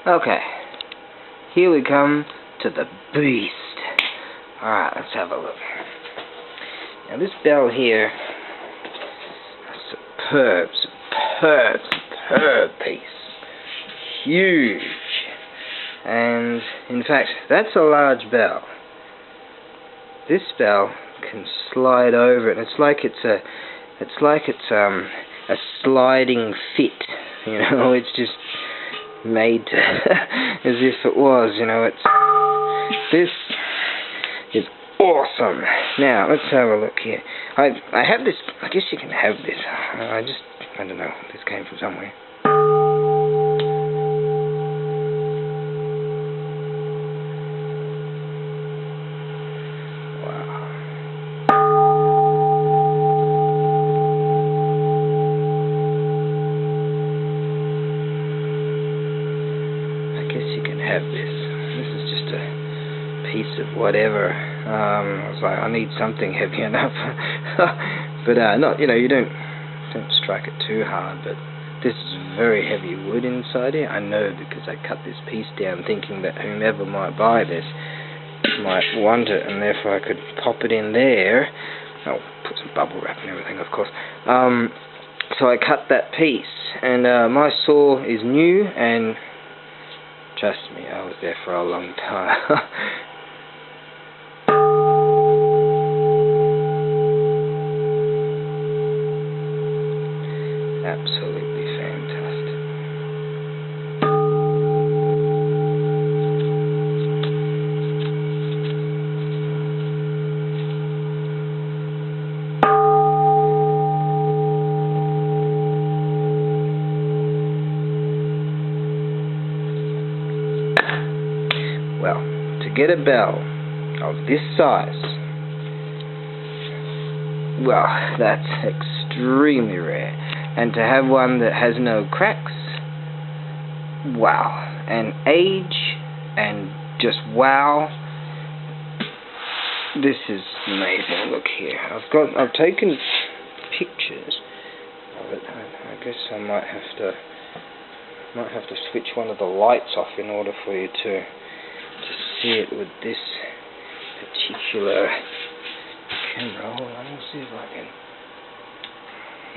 Okay, here we come to the beast. Alright, let's have a look. Now this bell here, superb piece. Huge. And in fact, that's a large bell. This bell can slide over it. It's like it's a sliding fit. You know, it's just made to as if it was. You know, this is awesome. Now let's have a look here. I have this. I guess you can have this. I don't know. This came from somewhere. Have this. This is just a piece of whatever. I was like, I need something heavy enough. But not, you know, you don't strike it too hard. But this is very heavy wood inside here. I know because I cut this piece down, thinking that whomever might buy this might want it, and therefore I could pop it in there. I'll put some bubble wrap and everything, of course. So I cut that piece, and my saw is new and. Trust me, I was there for a long time. Absolutely fantastic. Well, to get a bell of this size, well, that's extremely rare. And to have one that has no cracks, wow. And age, and just wow. This is amazing. Look here. I've taken pictures of it. I guess I might have to switch one of the lights off in order for you to see it with this particular camera. Hold on, let's see if I can.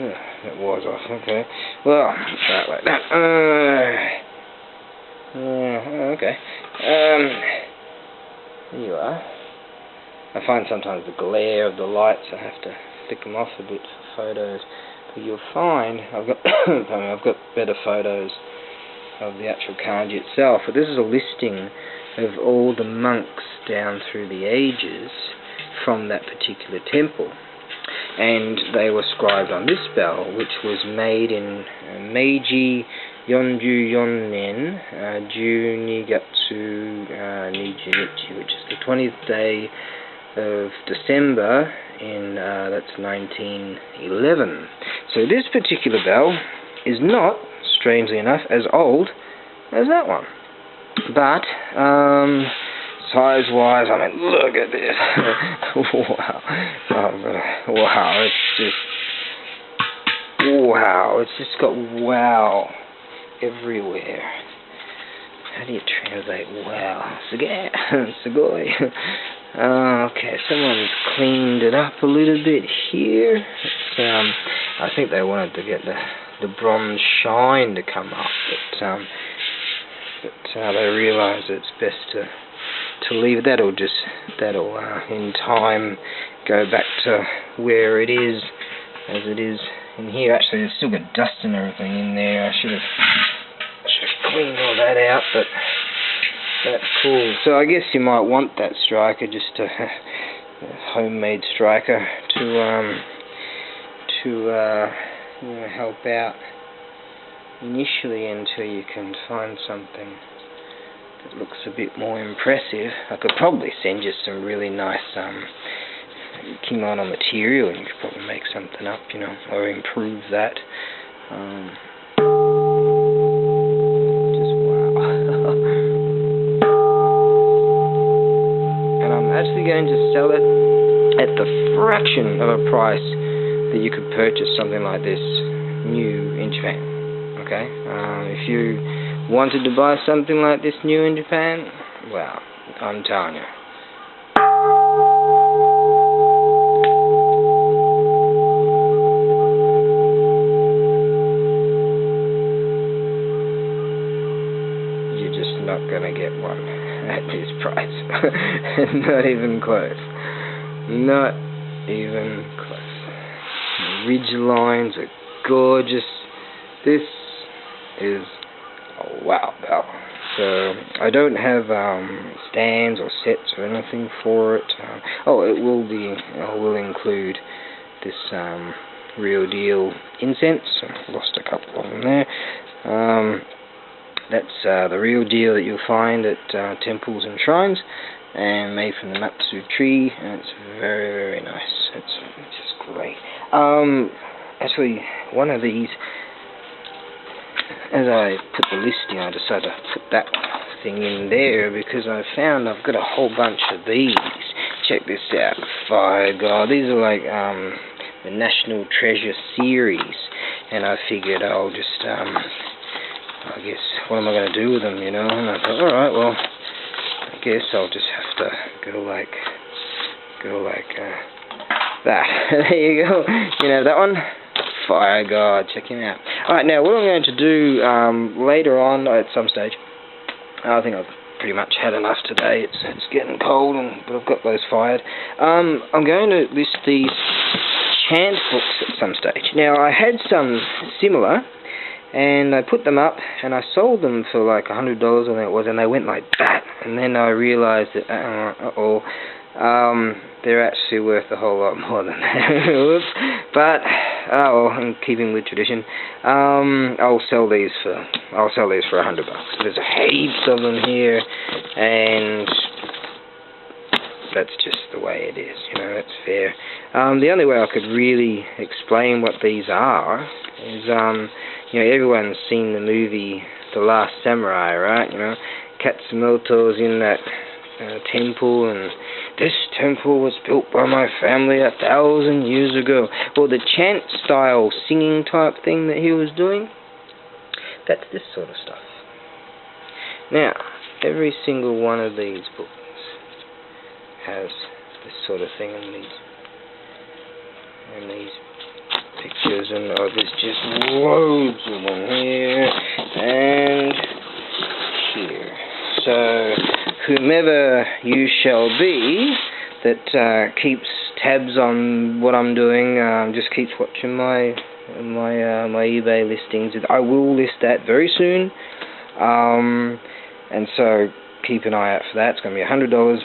It was off. Okay. Well, start like that. Okay. There you are. I find sometimes the glare of the lights, I have to flick them off a bit for photos. But you'll find I've got better photos of the actual kanji itself. But this is a listing of all the monks down through the ages from that particular temple, and they were scribed on this bell, which was made in Meiji 44 nen, Junigatsu Nijinichi, which is the 20th day of December in that's 1911. So this particular bell is not, strangely enough, as old as that one. But, size-wise, I mean, look at this. Wow. Wow, it's just... Wow, it's just got wow everywhere. How do you translate wow? Sugoi. Okay, someone's cleaned it up a little bit here. It's, I think they wanted to get the bronze shine to come up, but they realise it's best to leave it. That'll in time go back to where it is, as it is in here. Actually, there's still got dust and everything in there. I should have cleaned all that out, but that's cool. So I guess you might want that striker, just a homemade striker, to you know, help out initially until you can find something that looks a bit more impressive. I could probably send you some really nice kimono material, and you could probably make something up, you know, or improve that. Just wow. And I'm actually going to sell it at the fraction of a price that you could purchase something like this new in Japan. Okay, if you wanted to buy something like this new in Japan, well, I'm telling you. You're just not gonna get one at this price. Not even close. Not even close. The ridge lines are gorgeous. This is a wow bell. So I don't have stands or sets or anything for it. It will include this real deal incense. I lost a couple of them there. That's the real deal that you'll find at temples and shrines, and made from the matsu tree, and it's very, very nice. It's just great. Actually, one of these, as I put the listing, I decided to put that thing in there because I found I've got a whole bunch of these. Check this out. By God, these are like the National Treasure series, and I figured I'll just, I guess, what am I going to do with them, you know? And I thought, alright, well, I guess I'll just have to go like that. There you go. You know that one? Fire God, check him out. Alright, now what I'm going to do later on at some stage, I think I've pretty much had enough today. It's getting cold, but I've got those fired. I'm going to list these chant books at some stage. Now I had some similar, and I put them up, and I sold them for like $100, I think it was, and they went like that. And then I realised that, they're actually worth a whole lot more than that. But, in keeping with tradition, I'll sell these for $100. There's heaps of them here, and that's just the way it is, you know, that's fair. The only way I could really explain what these are is, you know, everyone's seen the movie The Last Samurai, right? You know, Katsumoto's in that temple, and this temple was built by my family 1,000 years ago. Well, the chant style singing type thing that he was doing, that's this sort of stuff. Now, every single one of these books has this sort of thing in these pictures, and there's just loads of them here and here. So whomever you shall be that keeps tabs on what I'm doing, just keeps watching my eBay listings. I will list that very soon, and so keep an eye out for that. It's going to be $100.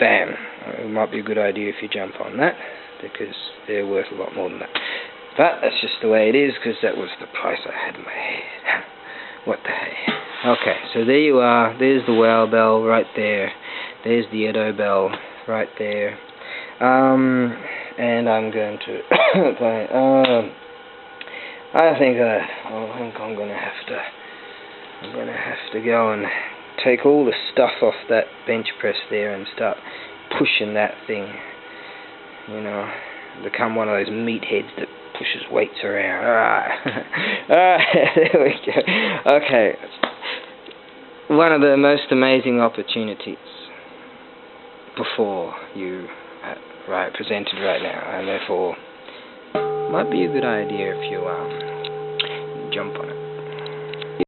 Bam! It might be a good idea if you jump on that, because they're worth a lot more than that. But that's just the way it is, because that was the price I had in my head. What the heck? Okay, so there you are. There's the wow bell right there. There's the Edo bell right there. And I'm going to play. I think I'm gonna have to go and take all the stuff off that bench press there and start pushing that thing. You know, become one of those meatheads that pushes weights around. Alright, there we go. Okay, one of the most amazing opportunities before you presented right now, and therefore might be a good idea if you jump on it.